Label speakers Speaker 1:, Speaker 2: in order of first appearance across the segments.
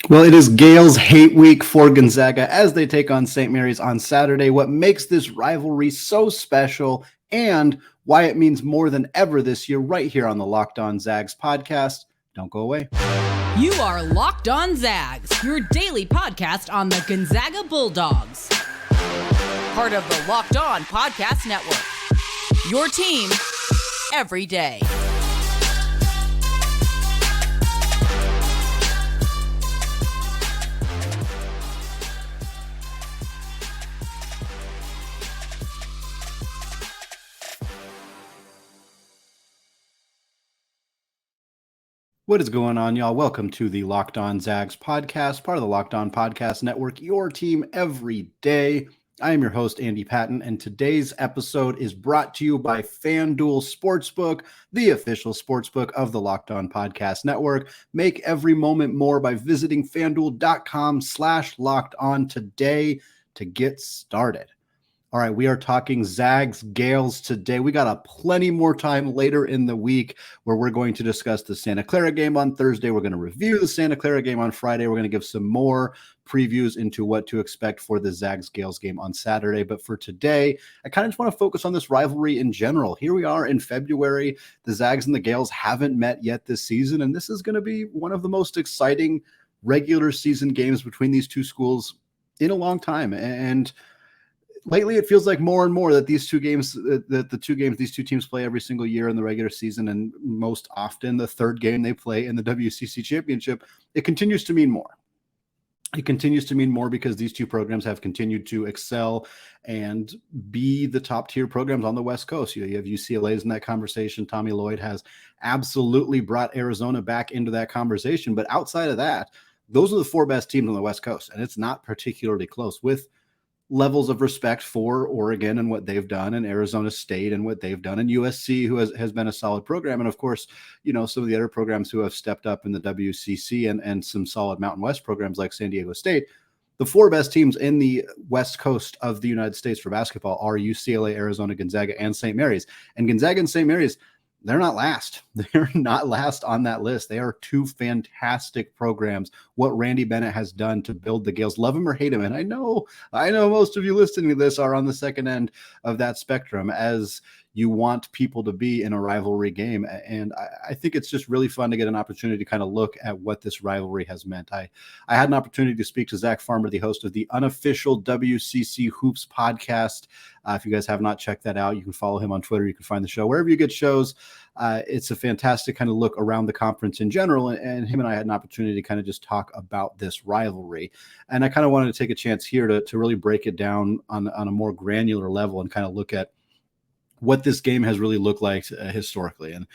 Speaker 1: Well, it is Gaels hate week for Gonzaga as they take on St. Mary's on Saturday. What makes this rivalry so special and why it means more than ever this year right here on the Locked On Zags podcast. Don't go away.
Speaker 2: You are Locked On Zags, your daily podcast on the Gonzaga Bulldogs. Part of the Locked On Podcast Network. Your team every day.
Speaker 1: What is going on, y'all? Welcome to the Locked On Zags podcast, part of the Locked On Podcast Network, your team every day. I am your host, Andy Patton, and today's episode is brought to you by FanDuel Sportsbook, the official sportsbook of the Locked On Podcast Network. Make every moment more by visiting FanDuel.com/LockedOn today to get started. All right, we are talking Zags Gaels today. We got a plenty more time later in the week where we're going to discuss the Santa Clara game on Thursday. We're going to review the Santa Clara game on Friday. We're going to give some more previews into what to expect for the Zags Gaels game on Saturday. But for today, I kind of just want to focus on this rivalry in general. Here we are in February. The Zags and the Gaels haven't met yet this season, and this is going to be one of the most exciting regular season games between these two schools in a long time. And lately, it feels like more and more that these two games, these two teams play every single year in the regular season, and most often the third game they play in the WCC championship, it continues to mean more. It continues to mean more because these two programs have continued to excel and be the top tier programs on the West Coast. You have UCLA's in that conversation. Tommy Lloyd has absolutely brought Arizona back into that conversation. But outside of that, those are the four best teams on the West Coast, and it's not particularly close, with levels of respect for Oregon and what they've done, and Arizona State and what they've done, and USC, who has been a solid program. And of course, you know, some of the other programs who have stepped up in the WCC and some solid Mountain West programs like San Diego State. The four best teams in the West Coast of the United States for basketball are UCLA, Arizona, Gonzaga, and St. Mary's. And Gonzaga and St. Mary's, they're not last. They're not last on that list. They are two fantastic programs. What Randy Bennett has done to build the Gaels, love him or hate him. And I know most of you listening to this are on the second end of that spectrum, as you want people to be in a rivalry game. And I think it's just really fun to get an opportunity to kind of look at what this rivalry has meant. I had an opportunity to speak to Zach Farmer, the host of the unofficial WCC Hoops podcast. If you guys have not checked that out, you can follow him on Twitter. You can find the show wherever you get shows. It's a fantastic kind of look around the conference in general. And him and I had an opportunity to kind of just talk about this rivalry. And I kind of wanted to take a chance here to really break it down on a more granular level and kind of look at what this game has really looked like historically. And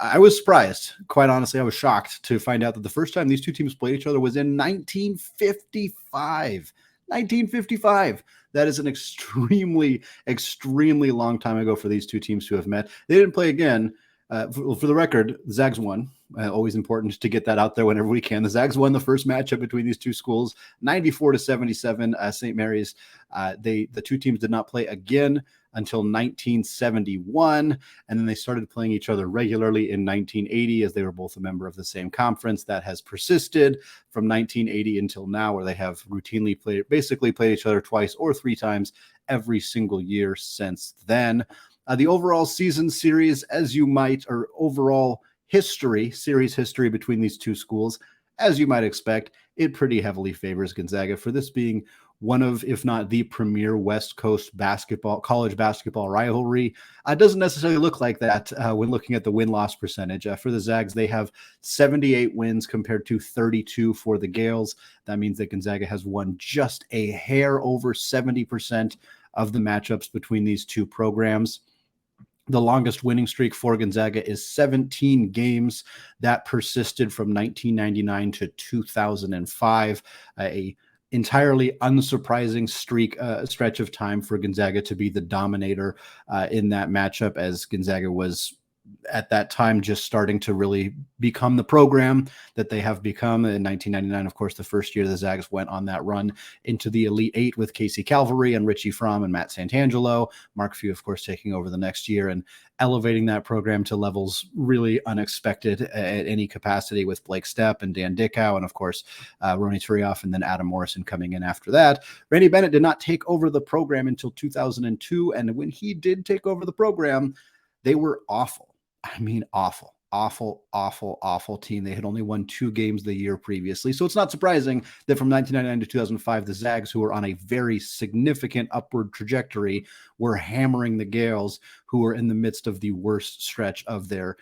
Speaker 1: I was surprised, quite honestly. I was shocked to find out that the first time these two teams played each other was in 1955. 1955. That is an extremely, extremely long time ago for these two teams to have met. They didn't play again. For the record, the Zags won. Always important to get that out there whenever we can. The Zags won the first matchup between these two schools, 94-77. St. Mary's, the two teams did not play again until 1971, and then they started playing each other regularly in 1980 as they were both a member of the same conference. That has persisted from 1980 until now, where they have routinely played each other twice or three times every single year since then. The overall season series, overall series history between these two schools, as you might expect, it pretty heavily favors Gonzaga, for this being one of, if not the premier West Coast college basketball rivalry. It doesn't necessarily look like that when looking at the win-loss percentage. For the Zags, they have 78 wins compared to 32 for the Gaels. That means that Gonzaga has won just a hair over 70% of the matchups between these two programs. The longest winning streak for Gonzaga is 17 games. That persisted from 1999 to 2005. A entirely unsurprising stretch of time for Gonzaga to be the dominator in that matchup, as Gonzaga was at that time just starting to really become the program that they have become. In 1999, of course, the first year the Zags went on that run into the Elite Eight with Casey Calvary and Richie Fromm and Matt Santangelo. Mark Few, of course, taking over the next year and elevating that program to levels really unexpected at any capacity, with Blake Stepp and Dan Dickow and, of course, Ronny Turioff, and then Adam Morrison coming in after that. Randy Bennett did not take over the program until 2002, and when he did take over the program, they were awful. I mean, awful team. They had only won 2 games the year previously. So it's not surprising that from 1999 to 2005, the Zags, who were on a very significant upward trajectory, were hammering the Gaels, who were in the midst of the worst stretch of their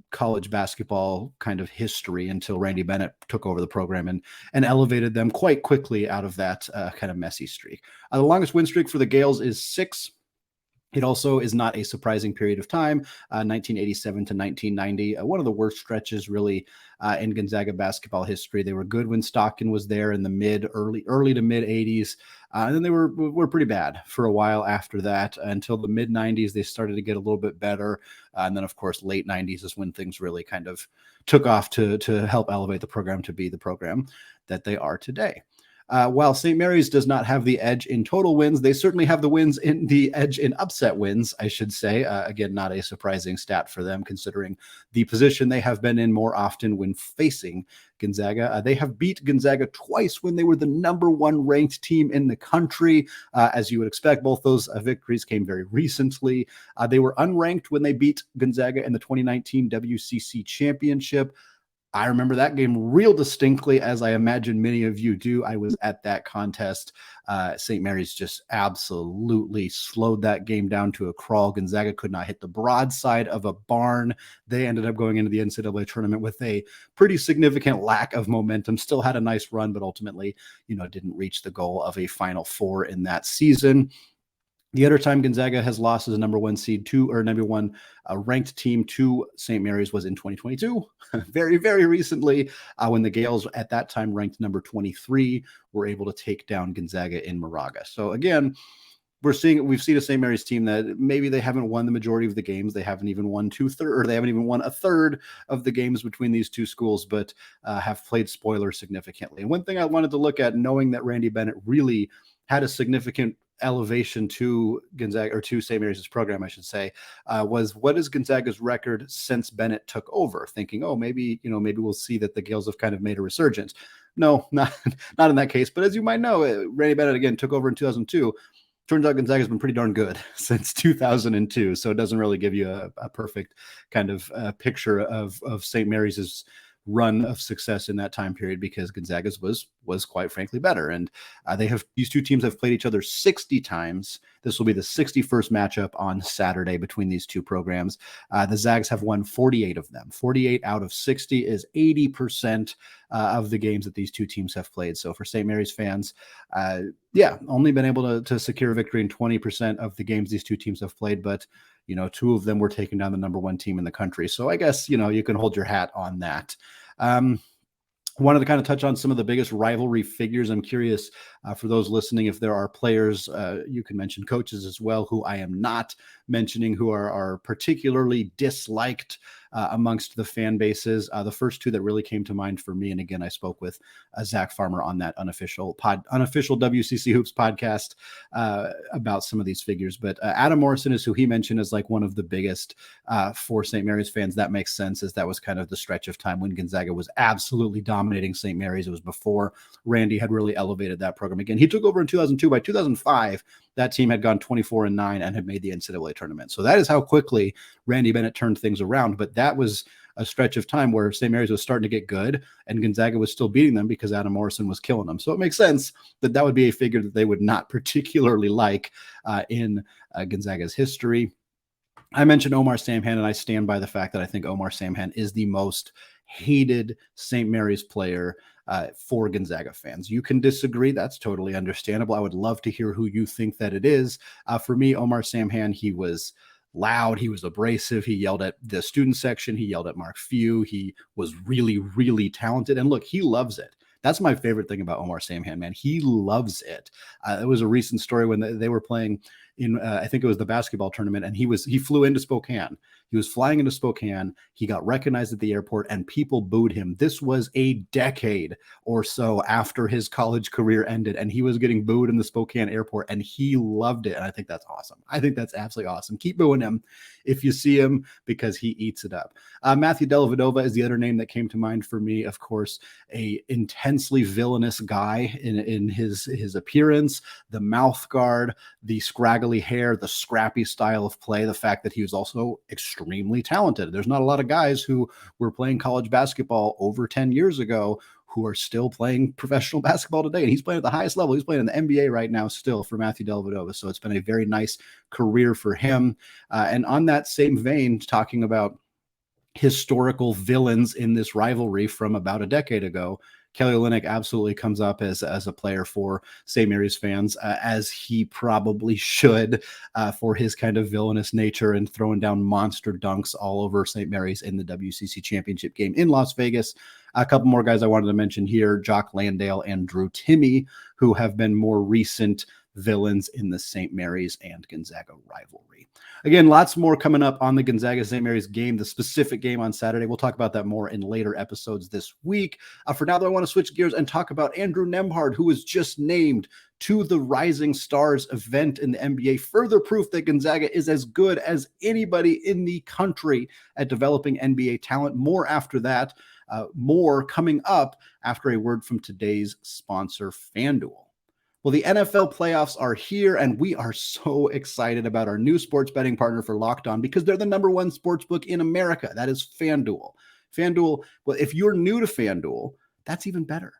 Speaker 1: college basketball kind of history, until Randy Bennett took over the program and elevated them quite quickly out of that kind of messy streak. The longest win streak for the Gaels is 6. It also is not a surprising period of time, 1987 to 1990, one of the worst stretches really in Gonzaga basketball history. They were good when Stockton was there in the early to mid 80s. And then they were pretty bad for a while after that, until the mid 90s. They started to get a little bit better. And then, of course, late 90s is when things really kind of took off to help elevate the program to be the program that they are today. While St. Mary's does not have the edge in total wins, they certainly have the edge in upset wins, I should say. Again, not a surprising stat for them, considering the position they have been in more often when facing Gonzaga. They have beat Gonzaga twice when they were the number 1 ranked team in the country. As you would expect, both those victories came very recently. They were unranked when they beat Gonzaga in the 2019 WCC Championship. I remember that game real distinctly, as I imagine many of you do. I was at that contest. St. Mary's just absolutely slowed that game down to a crawl. Gonzaga could not hit the broadside of a barn. They ended up going into the NCAA tournament with a pretty significant lack of momentum. Still had a nice run, but ultimately, didn't reach the goal of a Final Four in that season. The other time Gonzaga has lost as a number 1 seed number 1 ranked team to St. Mary's was in 2022, very, very recently, when the Gaels, at that time ranked number 23, were able to take down Gonzaga in Moraga. So again, we've seen a St. Mary's team that maybe they haven't won the majority of the games. They haven't even won they haven't even won a third of the games between these two schools, but have played spoiler significantly. And one thing I wanted to look at, knowing that Randy Bennett really had a significant elevation to Gonzaga, or to St. Mary's program, I should say, was what is Gonzaga's record since Bennett took over? Thinking, maybe we'll see that the Gaels have kind of made a resurgence. No, not in that case. But as you might know, Randy Bennett again took over in 2002. Turns out Gonzaga's been pretty darn good since 2002. So it doesn't really give you a perfect kind of picture of St. Mary's run of success in that time period, because Gonzaga's was quite frankly better. And these two teams have played each other 60 times. This will be the 61st matchup on Saturday between these two programs. The Zags have won 48 of them. 48 out of 60 is 80% of the games that these two teams have played. So for St. Mary's fans, only been able to secure a victory in 20% of the games these two teams have played, but 2 of them were taking down the number 1 team in the country. So I guess, you can hold your hat on that. Wanted to kind of touch on some of the biggest rivalry figures. I'm curious for those listening, if there are players, you can mention coaches as well, who I am not mentioning, who are particularly disliked amongst the fan bases. The first 2 that really came to mind for me, and again, I spoke with Zach Farmer on that unofficial WCC Hoops podcast about some of these figures. But Adam Morrison is who he mentioned as like one of the biggest for St. Mary's fans. That makes sense, as that was kind of the stretch of time when Gonzaga was absolutely dominating St. Mary's. It was before Randy had really elevated that program. Again, he took over in 2002. By 2005, that team had gone 24-9 and had made the NCAA tournament. So that is how quickly Randy Bennett turned things around. But that was a stretch of time where St. Mary's was starting to get good and Gonzaga was still beating them because Adam Morrison was killing them. So it makes sense that would be a figure that they would not particularly like in Gonzaga's history. I mentioned Omar Samhan, and I stand by the fact that I think Omar Samhan is the most hated St. Mary's player for Gonzaga fans. You can disagree. That's totally understandable. I would love to hear who you think that it is. For me, Omar Samhan, he was loud. He was abrasive. He yelled at the student section. He yelled at Mark Few. He was really, really talented. And look, he loves it. That's my favorite thing about Omar Samhan, man. He loves it. It was a recent story when they were playing in, I think it was the basketball tournament, and he flew into Spokane. He was flying into Spokane. He got recognized at the airport and people booed him. This was a decade or so after his college career ended, and he was getting booed in the Spokane airport, and he loved it. And I think that's awesome. I think that's absolutely awesome. Keep booing him if you see him, because he eats it up. Matthew Dellavedova is the other name that came to mind for me. Of course, a intensely villainous guy in his appearance, the mouth guard, the scraggly hair, the scrappy style of play, the fact that he was also extremely talented. There's not a lot of guys who were playing college basketball over 10 years ago who are still playing professional basketball today. And he's playing at the highest level. He's playing in the NBA right now still for Matthew Dellavedova. So it's been a very nice career for him. And on that same vein, talking about historical villains in this rivalry from about a decade ago, Kelly Olynyk absolutely comes up as a player for St. Mary's fans, as he probably should, for his kind of villainous nature and throwing down monster dunks all over St. Mary's in the WCC championship game in Las Vegas. A couple more guys I wanted to mention here, Jock Landale and Drew Timme, who have been more recent villains in the St. Mary's and Gonzaga rivalry. Again, lots more coming up on the Gonzaga St. Mary's game, the specific game on Saturday. We'll talk about that more in later episodes this week. For now, though, I want to switch gears and talk about Andrew Nembhard, who was just named to the Rising Stars event in the NBA. Further proof that Gonzaga is as good as anybody in the country at developing NBA talent. More after that, more coming up after a word from today's sponsor, FanDuel. Well, the NFL playoffs are here, and we are so excited about our new sports betting partner for Locked On, because they're the #1 sports book in America. That is FanDuel. FanDuel, well, if you're new to FanDuel, that's even better.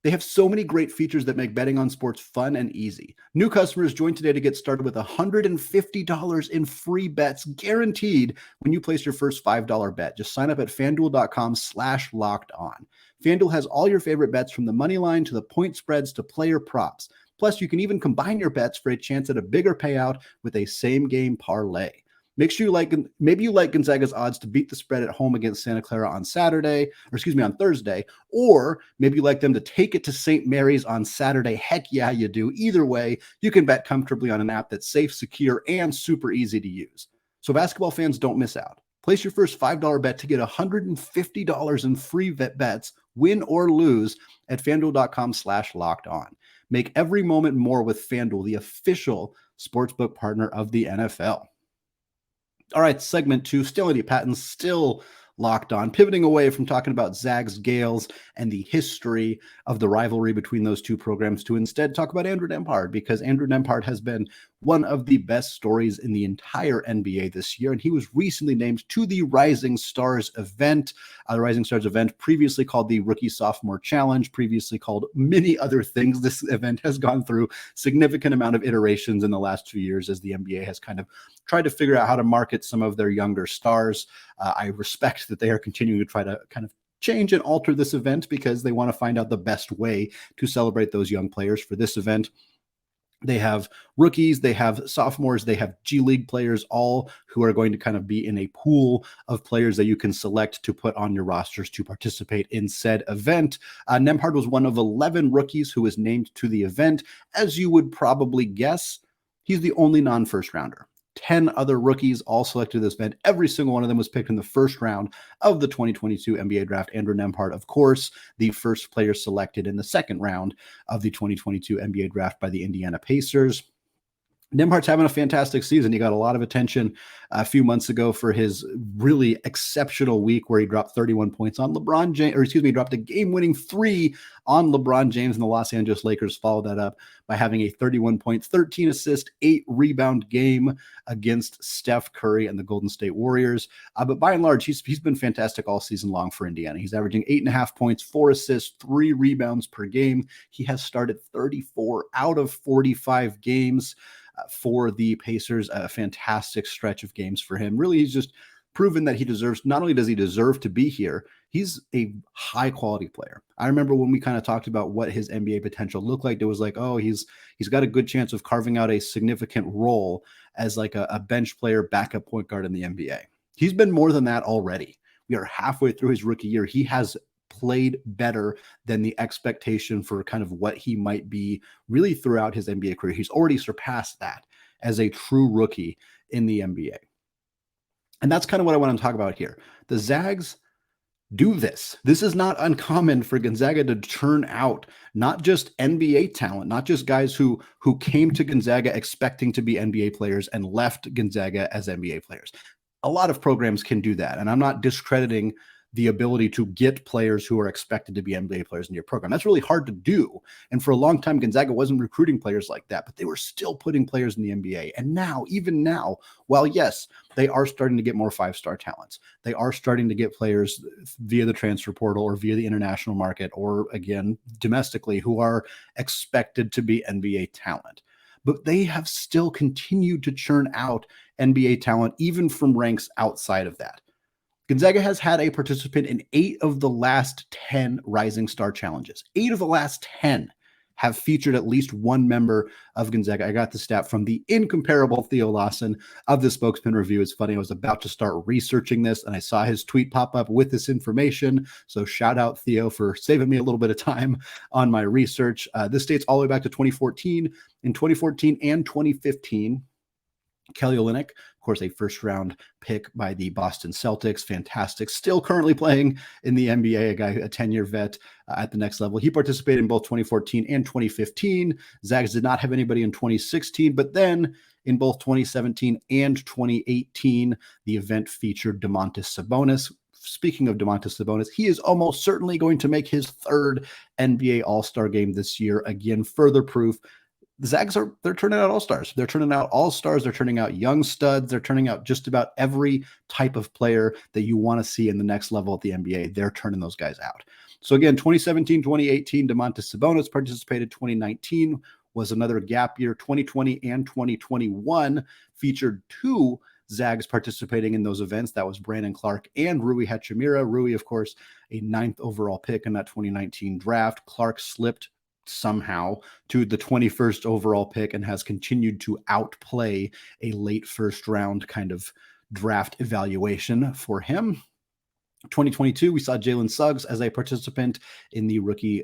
Speaker 1: They have so many great features that make betting on sports fun and easy. New customers join today to get started with $150 in free bets guaranteed when you place your first $5 bet. Just sign up at FanDuel.com/lockedon. FanDuel has all your favorite bets, from the money line to the point spreads to player props. Plus, you can even combine your bets for a chance at a bigger payout with a same-game parlay. Make sure maybe you like Gonzaga's odds to beat the spread at home against Santa Clara on Thursday, or maybe you like them to take it to St. Mary's on Saturday. Heck yeah, you do. Either way, you can bet comfortably on an app that's safe, secure, and super easy to use. So basketball fans, don't miss out. Place your first $5 bet to get $150 in free bets, win or lose, at FanDuel.com/lockedon. Make every moment more with FanDuel, the official sportsbook partner of the NFL. All right, segment 2, still Eddie Patton, still Locked On, pivoting away from talking about Zags, Gaels, and the history of the rivalry between those two programs to instead talk about Andrew Nembhard, because Andrew Nembhard has been one of the best stories in the entire NBA this year, and he was recently named to the Rising Stars event. The Rising Stars event, previously called the Rookie Sophomore Challenge, previously called many other things. This event has gone through significant amount of iterations in the last 2 years as the NBA has kind of tried to figure out how to market some of their younger stars. I respect that they are continuing to try to kind of change and alter this event, because they want to find out the best way to celebrate those young players. For this event, they have rookies, they have sophomores, they have G League players, all who are going to kind of be in a pool of players that you can select to put on your rosters to participate in said event. Nembhard was one of 11 rookies who was named to the event. As you would probably guess, he's the only non-first rounder. 10 other rookies all selected this event. Every single one of them was picked in the first round of the 2022 NBA draft. Andrew Nembhard, of course, the first player selected in the second round of the 2022 NBA draft by the Indiana Pacers. Nembhard's having a fantastic season. He got a lot of attention a few months ago for his really exceptional week where he dropped 31 points on LeBron James, he dropped a game-winning 3 on LeBron James, and the Los Angeles Lakers followed that up by having a 31-point, 13-assist, 8-rebound game against Steph Curry and the Golden State Warriors. But by and large, he's been fantastic all season long for Indiana. He's averaging 8.5 points, 4 assists, 3 rebounds per game. He has started 34 out of 45 games for the Pacers. A fantastic stretch of games for him. Really, he's just proven that he deserves, not only does he deserve to be here, he's a high quality player. I remember when we kind of talked about what his NBA potential looked like, it was like, oh, he's got a good chance of carving out a significant role as like a bench player, backup point guard in the NBA. He's been more than that already. We are halfway through his rookie year. He has played better than the expectation for kind of what he might be really throughout his NBA career. He's already surpassed that as a true rookie in the NBA. And that's kind of what I want to talk about here. The Zags do this. This is not uncommon for Gonzaga to turn out not just NBA talent, not just guys who came to Gonzaga expecting to be NBA players and left Gonzaga as NBA players. A lot of programs can do that. And I'm not discrediting the ability to get players who are expected to be NBA players in your program. That's really hard to do. And for a long time, Gonzaga wasn't recruiting players like that, but they were still putting players in the NBA. And now, even now, while yes, they are starting to get more five-star talents, they are starting to get players via the transfer portal or via the international market, or again, domestically, who are expected to be NBA talent. But they have still continued to churn out NBA talent, even from ranks outside of that. Gonzaga has had a participant in 8 of the last 10 Rising Star Challenges. 8 of the last 10 have featured at least one member of Gonzaga. I got the stat from the incomparable Theo Lawson of the Spokesman Review. It's funny, I was about to start researching this and I saw his tweet pop up with this information. So shout out Theo for saving me a little bit of time on my research. This dates all the way back to 2014. In 2014 and 2015, Kelly Olynyk, of course, a first-round pick by the Boston Celtics, fantastic, still currently playing in the NBA, a guy, a 10-year vet at the next level. He participated in both 2014 and 2015. Zags did not have anybody in 2016, but then in both 2017 and 2018, the event featured Domantas Sabonis. Speaking of Domantas Sabonis, he is almost certainly going to make his 3rd NBA All-Star game this year. Again, further proof the Zags they're turning out all-stars. They're turning out all-stars. They're turning out young studs. They're turning out just about every type of player that you want to see in the next level at the NBA. They're turning those guys out. So again, 2017, 2018, Domantas Sabonis participated. 2019 was another gap year. 2020 and 2021 featured 2 Zags participating in those events. That was Brandon Clark and Rui Hachimura. Rui, of course, a 9th overall pick in that 2019 draft. Clark slipped somehow to the 21st overall pick and has continued to outplay a late first round kind of draft evaluation for him. 2022, we saw Jalen Suggs as a participant in the rookie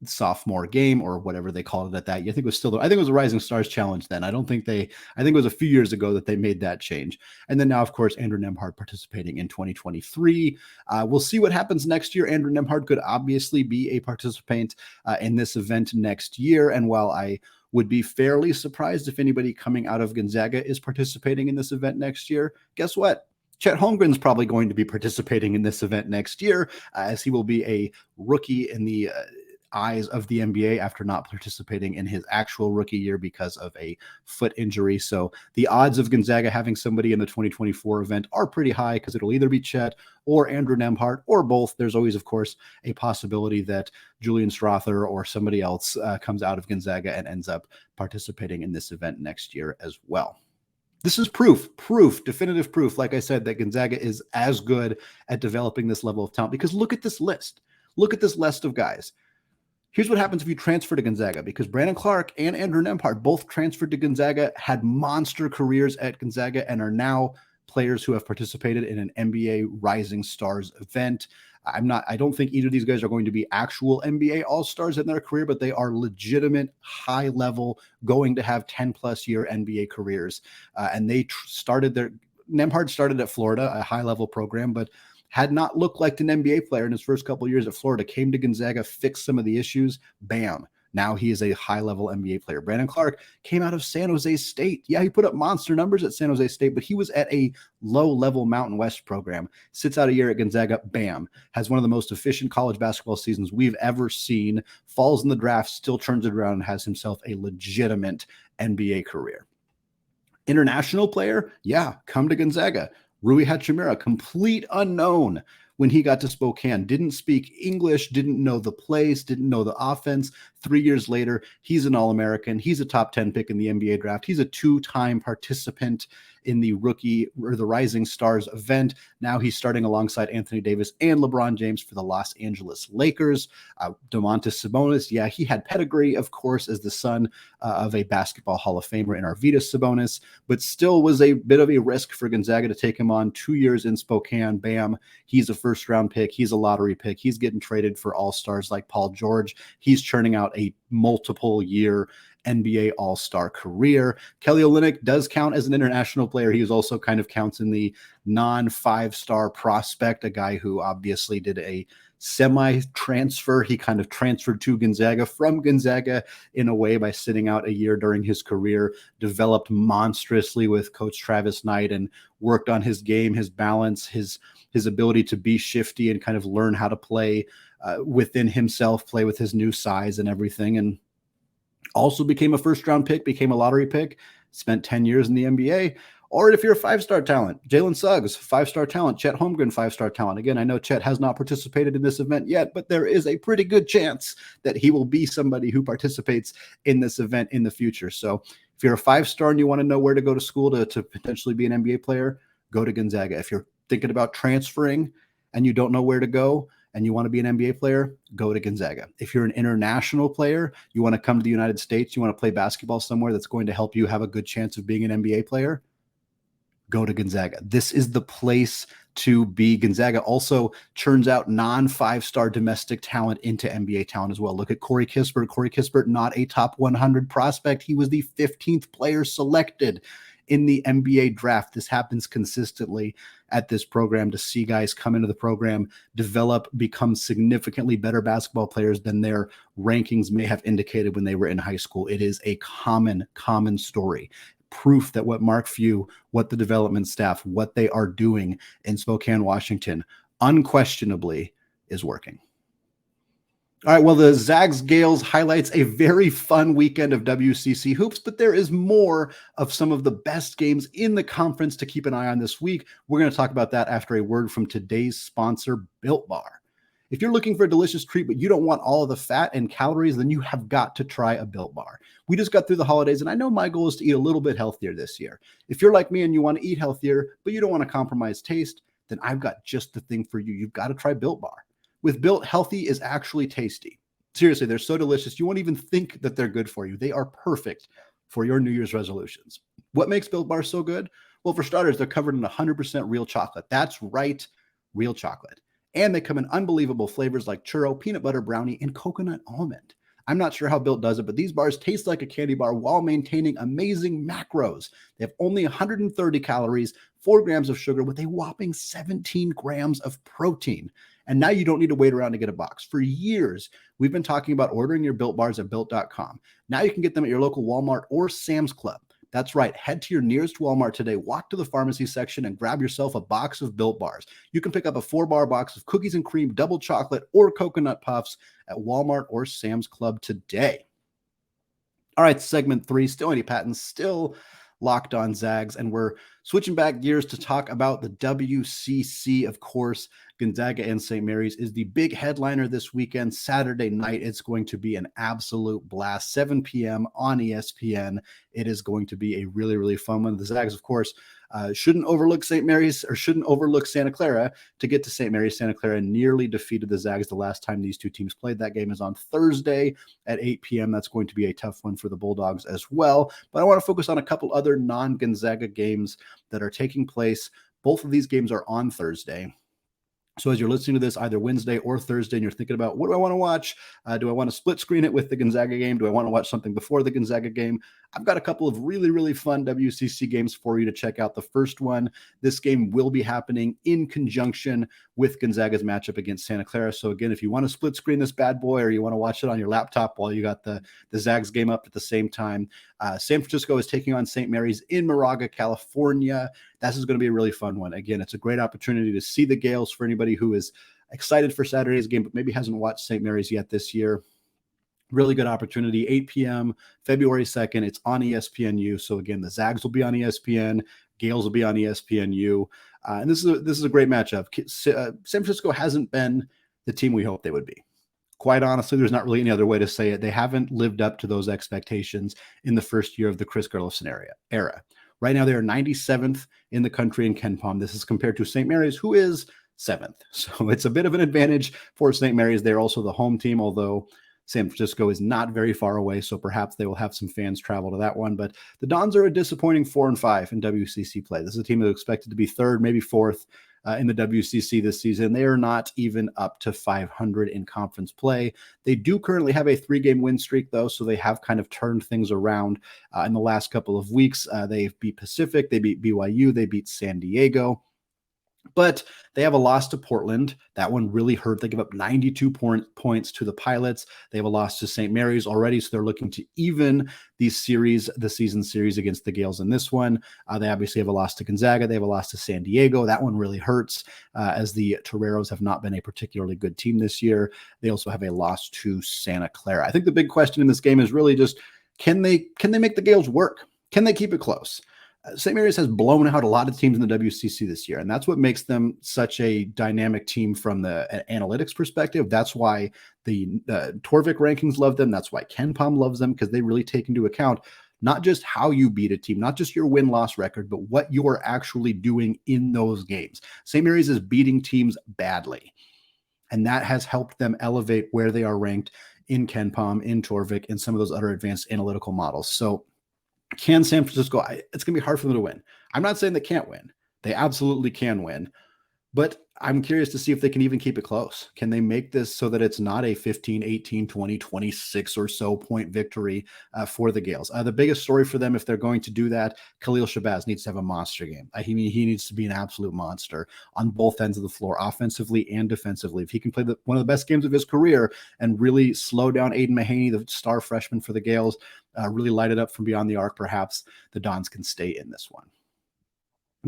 Speaker 1: sophomore game, or whatever they called it at that. I think it was a Rising Stars Challenge then. I think it was a few years ago that they made that change. And then now, of course, Andrew Nembhard participating in 2023. We'll see what happens next year. Andrew Nembhard could obviously be a participant in this event next year. And while I would be fairly surprised if anybody coming out of Gonzaga is participating in this event next year, guess what? Chet Holmgren's probably going to be participating in this event next year, as he will be a rookie in the eyes of the NBA after not participating in his actual rookie year because of a foot injury. So the odds of Gonzaga having somebody in the 2024 event are pretty high, because it'll either be Chet or Andrew Nembhard or both. There's always, of course, a possibility that Julian Strother or somebody else comes out of Gonzaga and ends up participating in this event next year as well. This is definitive proof, like I said, that Gonzaga is as good at developing this level of talent, because look at this list. Look at this list of guys. Here's what happens if you transfer to Gonzaga, because Brandon Clark and Andrew Nembhard both transferred to Gonzaga, had monster careers at Gonzaga, and are now players who have participated in an NBA Rising Stars event. I don't think either of these guys are going to be actual NBA All-Stars in their career, but they are legitimate, high level, going to have 10+ year NBA careers. And they Nembhard started at Florida, a high level program, but had not looked like an NBA player in his first couple of years at Florida, came to Gonzaga, fixed some of the issues, bam. Now he is a high-level NBA player. Brandon Clark came out of San Jose State. Yeah, he put up monster numbers at San Jose State, but he was at a low-level Mountain West program. Sits out a year at Gonzaga, bam. Has one of the most efficient college basketball seasons we've ever seen. Falls in the draft, still turns it around, and has himself a legitimate NBA career. International player, yeah, come to Gonzaga. Rui Hachimura, complete unknown when he got to Spokane, didn't speak English, didn't know the place, didn't know the offense. 3 years later, he's an All-American. He's a top 10 pick in the NBA draft. He's a 2-time participant in the rookie or the Rising Stars event. Now he's starting alongside Anthony Davis and LeBron James for the Los Angeles Lakers. Domantas Sabonis, yeah, he had pedigree, of course, as the son of a basketball Hall of Famer in Arvydas Sabonis, but still was a bit of a risk for Gonzaga to take him on. 2 years in Spokane, bam, he's a first-round pick. He's a lottery pick. He's getting traded for all-stars like Paul George. He's churning out a multiple-year NBA All-Star career. Kelly Olynyk does count as an international player. He also kind of counts in the non-5-star prospect, a guy who obviously did a semi-transfer. He kind of transferred to Gonzaga from Gonzaga in a way by sitting out a year during his career, developed monstrously with Coach Travis Knight and worked on his game, his balance, his ability to be shifty and kind of learn how to play within himself, play with his new size and everything. And also became a first-round pick, became a lottery pick, spent 10 years in the NBA. Or if you're a 5-star talent, Jalen Suggs, 5-star talent, Chet Holmgren, 5-star talent. Again, I know Chet has not participated in this event yet, but there is a pretty good chance that he will be somebody who participates in this event in the future. So if you're a 5-star and you want to know where to go to school to potentially be an NBA player, go to Gonzaga. If you're thinking about transferring and you don't know where to go and you want to be an NBA player, go to Gonzaga. If you're an international player, you want to come to the United States, you want to play basketball somewhere that's going to help you have a good chance of being an NBA player, go to Gonzaga. This is the place to be. Gonzaga also churns out non-5-star domestic talent into NBA talent as well. Look at Corey Kispert. Corey Kispert, not a top 100 prospect. He was the 15th player selected in the NBA draft. This happens consistently at this program, to see guys come into the program, develop, become significantly better basketball players than their rankings may have indicated when they were in high school. It is a common story. Proof that what Mark Few, what the development staff, what they are doing in Spokane, Washington, unquestionably is working. All right, well, the Zags Gaels highlights a very fun weekend of WCC hoops, but there is more of some of the best games in the conference to keep an eye on this week. We're going to talk about that after a word from today's sponsor, Biltbar. If you're looking for a delicious treat, but you don't want all of the fat and calories, then you have got to try a Built Bar. We just got through the holidays, and I know my goal is to eat a little bit healthier this year. If you're like me and you want to eat healthier, but you don't want to compromise taste, then I've got just the thing for you. You've got to try Built Bar. With Built, healthy is actually tasty. Seriously, they're so delicious, you won't even think that they're good for you. They are perfect for your New Year's resolutions. What makes Built Bar so good? Well, for starters, they're covered in 100% real chocolate. That's right, real chocolate. And they come in unbelievable flavors like churro, peanut butter brownie, and coconut almond. I'm not sure how Built does it, but these bars taste like a candy bar while maintaining amazing macros. They have only 130 calories, 4 grams of sugar with a whopping 17 grams of protein. And now you don't need to wait around to get a box. For years, we've been talking about ordering your Built Bars at Built.com. Now you can get them at your local Walmart or Sam's Club. That's right. Head to your nearest Walmart today, walk to the pharmacy section, and grab yourself a box of Built Bars. You can pick up a 4-bar box of cookies and cream, double chocolate, or coconut puffs at Walmart or Sam's Club today. All right, segment 3, still Andy Patton, still Locked On Zags, and we're switching back gears to talk about the WCC, of course. Gonzaga and St. Mary's is the big headliner this weekend. Saturday night, it's going to be an absolute blast. 7 p.m. on ESPN. It is going to be a really, really fun one. The Zags, of course, shouldn't overlook St. Mary's, or shouldn't overlook Santa Clara to get to St. Mary's. Santa Clara nearly defeated the Zags the last time these two teams played. That game is on Thursday at 8 p.m. That's going to be a tough one for the Bulldogs as well. But I want to focus on a couple other non-Gonzaga games that are taking place. Both of these games are on Thursday. So as you're listening to this either Wednesday or Thursday and you're thinking about, what do I want to watch? Do I want to split screen it with the Gonzaga game? Do I want to watch something before the Gonzaga game? I've got a couple of really, really fun WCC games for you to check out. The first one, this game will be happening in conjunction with Gonzaga's matchup against Santa Clara. So again, if you want to split screen this bad boy, or you want to watch it on your laptop while you got the Zags game up at the same time, San Francisco is taking on St. Mary's in Moraga, California. This is going to be a really fun one. Again, it's a great opportunity to see the Gaels for anybody who is excited for Saturday's game, but maybe hasn't watched St. Mary's yet this year. Really good opportunity. 8 p.m. February 2nd. It's on ESPNU. So again, the Zags will be on ESPN. Gaels will be on ESPNU. And this is a great matchup. San Francisco hasn't been the team we hoped they would be. Quite honestly, there's not really any other way to say it. They haven't lived up to those expectations in the first year of the Chris Gerlofson era. Right now, they are 97th in the country in KenPom. This is compared to St. Mary's, who is 7th. So it's a bit of an advantage for St. Mary's. They're also the home team, although San Francisco is not very far away, so perhaps they will have some fans travel to that one. But the Dons are a disappointing 4-5 in WCC play. This is a team that expected to be 3rd, maybe 4th in the WCC this season. They are not even up to 500 in conference play. They do currently have a 3-game win streak, though, so they have kind of turned things around in the last couple of weeks. They beat Pacific, they beat BYU, they beat San Diego. But they have a loss to Portland. That one really hurt. They give up 92 points to the Pilots. They have a loss to St. Mary's already, so they're looking to even the season series against the Gaels in this one. They obviously have a loss to Gonzaga. They have a loss to San Diego. That one really hurts as the Toreros have not been a particularly good team this year. They also have a loss to Santa Clara. I think the big question in this game is really just, can they make the Gaels work? Can they keep it close? St. Mary's has blown out a lot of teams in the WCC this year, and that's what makes them such a dynamic team from the analytics perspective. That's why the Torvik rankings love them. That's why KenPom loves them, because they really take into account not just how you beat a team, not just your win-loss record, but what you are actually doing in those games. St. Mary's is beating teams badly, and that has helped them elevate where they are ranked in KenPom, in Torvik, and some of those other advanced analytical models. So can San Francisco, it's going to be hard for them to win. I'm not saying they can't win. They absolutely can win. But I'm curious to see if they can even keep it close. Can they make this so that it's not a 15, 18, 20, 26 or so point victory for the Gaels? The biggest story for them, if they're going to do that, Khalil Shabazz needs to have a monster game. He needs to be an absolute monster on both ends of the floor, offensively and defensively. If he can play one of the best games of his career and really slow down Aiden Mahaney, the star freshman for the Gaels, really light it up from beyond the arc, perhaps the Dons can stay in this one.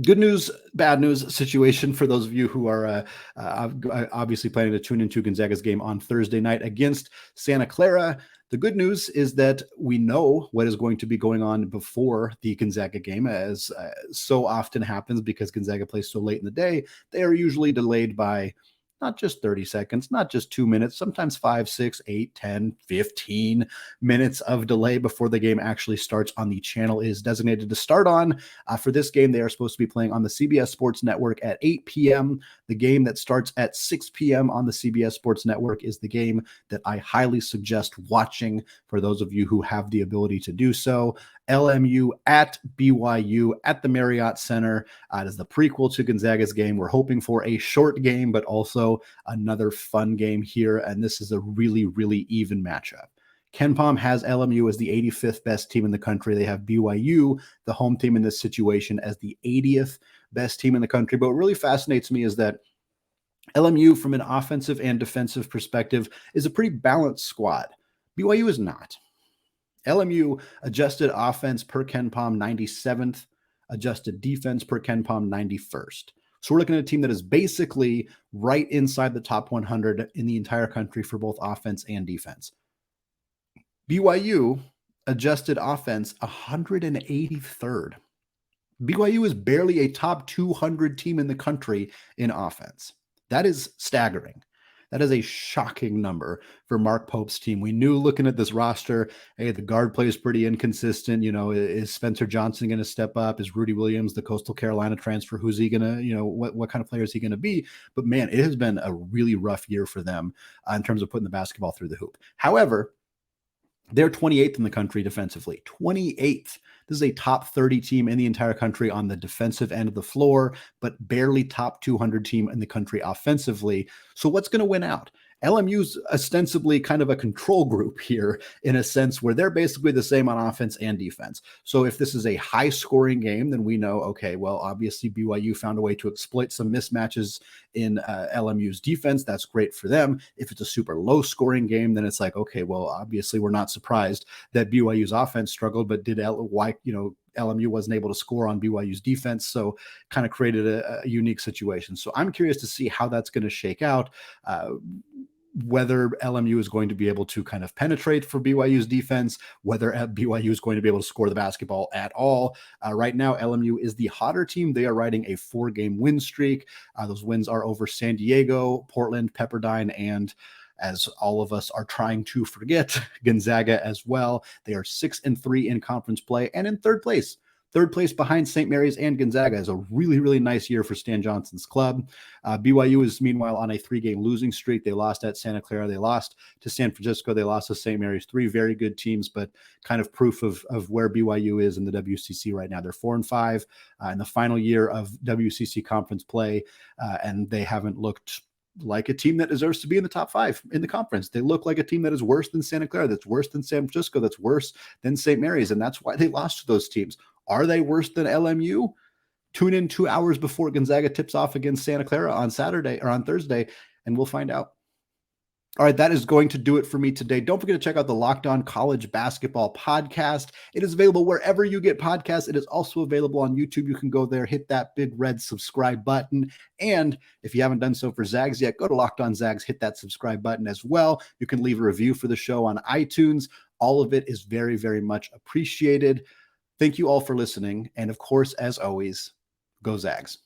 Speaker 1: Good news, bad news situation for those of you who are obviously planning to tune into Gonzaga's game on Thursday night against Santa Clara. The good news is that we know what is going to be going on before the Gonzaga game, as so often happens because Gonzaga plays so late in the day. They are usually delayed by not just 30 seconds, not just 2 minutes, sometimes 5, 6, 8, 10, 15 minutes of delay before the game actually starts on the channel is designated to start on. For this game, they are supposed to be playing on the CBS Sports Network at 8 p.m. The game that starts at 6 p.m. on the CBS Sports Network is the game that I highly suggest watching for those of you who have the ability to do so. LMU at BYU at the Marriott Center. It is the prequel to Gonzaga's game. We're hoping for a short game, but also another fun game here. And this is a really, really even matchup. KenPom has LMU as the 85th best team in the country. They have BYU, the home team in this situation, as the 80th best team in the country. But what really fascinates me is that LMU, from an offensive and defensive perspective, is a pretty balanced squad. BYU is not. LMU adjusted offense per KenPom 97th, adjusted defense per KenPom 91st. So we're looking at a team that is basically right inside the top 100 in the entire country for both offense and defense. BYU adjusted offense 183rd. BYU is barely a top 200 team in the country in offense. That is staggering. That is a shocking number for Mark Pope's team. We knew looking at this roster, hey, the guard play is pretty inconsistent. You know, is Spencer Johnson going to step up? Is Rudy Williams, the Coastal Carolina transfer, who's he going to, what kind of player is he going to be? But man, it has been a really rough year for them in terms of putting the basketball through the hoop. However, they're 28th in the country defensively, 28th. This is a top 30 team in the entire country on the defensive end of the floor, but barely top 200 team in the country offensively. So what's going to win out? LMU's ostensibly kind of a control group here in a sense where they're basically the same on offense and defense. So if this is a high scoring game, then we know, okay, well, obviously BYU found a way to exploit some mismatches in LMU's defense. That's great for them. If it's a super low scoring game, then it's like, okay, well, obviously we're not surprised that BYU's offense struggled, but LMU wasn't able to score on BYU's defense, so kind of created a unique situation. So I'm curious to see how that's going to shake out, whether LMU is going to be able to kind of penetrate for BYU's defense, whether BYU is going to be able to score the basketball at all. Right now, LMU is the hotter team. They are riding a 4-game win streak. Those wins are over San Diego, Portland, Pepperdine, and as all of us are trying to forget, Gonzaga as well. They are 6-3 in conference play and in third place. Third place behind St. Mary's and Gonzaga is a really, really nice year for Stan Johnson's club. BYU is meanwhile on a 3-game losing streak. They lost at Santa Clara. They lost to San Francisco. They lost to St. Mary's. 3 very good teams, but kind of proof of where BYU is in the WCC right now. They're 4-5 in the final year of WCC conference play, and they haven't looked like a team that deserves to be in the top 5 in the conference. They look like a team that is worse than Santa Clara, that's worse than San Francisco, that's worse than St. Mary's, and that's why they lost to those teams. Are they worse than LMU? Tune in 2 hours before Gonzaga tips off against Santa Clara on Saturday or on Thursday, and we'll find out. All right, that is going to do it for me today. Don't forget to check out the Locked On College Basketball podcast. It is available wherever you get podcasts. It is also available on YouTube. You can go there, hit that big red subscribe button. And if you haven't done so for Zags yet, go to Locked On Zags, hit that subscribe button as well. You can leave a review for the show on iTunes. All of it is very, very much appreciated. Thank you all for listening. And of course, as always, go Zags.